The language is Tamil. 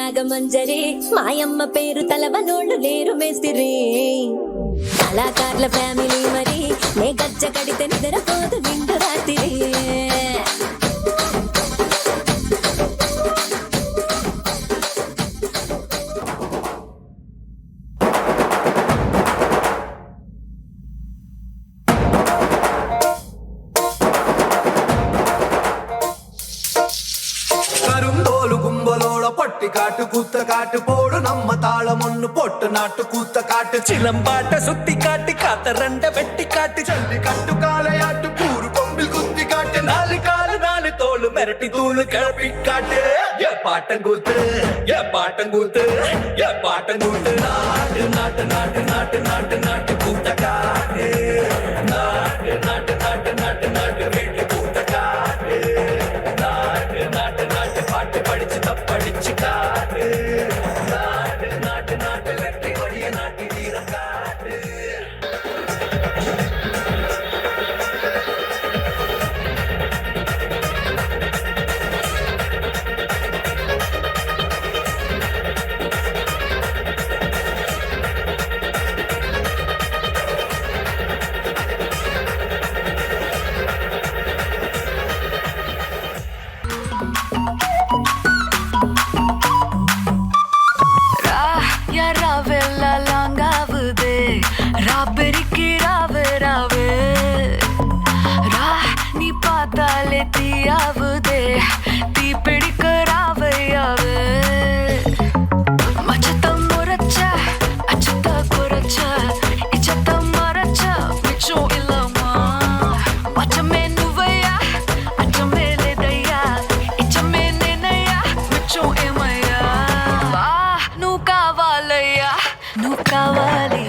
నాగమంజరి మాయమ్మ పేరు తలవనోళ్ళు లేరు మేస్తిరి కళాకారుల ఫ్యామిలీ మరి నే గజ్జ కడితే నిద్రపోదు నిండు రాత్రి பொட்டி காட்டு கூத்த காட்டு போடு நம்ம தாளம் ஒண்ணு போட்டு நாட்டு கூத்த காட்டு சிலம்பாட்ட சுத்தி காட்டி காத்த ரெண்ட வெட்டி காட்டு ஜல்லி கட்டு காலையாட்டு கூறு கொம்பில் குத்தி காட்டு நாலு காலு நாலு தோளு மிரட்டி தூளு கிளப்பி காட்டு ஏ பாட்டங்கூத்து ஏ பாட்டங்கூத்து ஏ பாட்டங்கூத்து நாட்டு நாட்டு நாட்டு நாட்டு நாட்டு நாட்டு கூத்த காட்டு நாட்டு நாட்டு நாட்டு நாட்டு நாட்டு வீட்டு கூத்த காட்டு நாட்டு நாட்டு நாட்டு பாட்டு படிச்சு தப்படிச்சு காட்டு நாட்டு நாட்டு நாட்டு வெற்றி வழிய நாட்டு வீரம் காட்டு தீயாவுதே தீ பிடிக்கிறாவையாவே மச்சத்தம் முறைச்ச அச்சத்த குறைச்ச இச்சத்தம் மறைச்ச மிச்சம் இல்லம்மா மச்சமே நுவையா அச்சமே లేదయ్యా ఇచ్చమే నేనయ్యా మిచ్చం ఏమయ్యా నువ్వు కావాలయ్యా నువ్వు కావాలి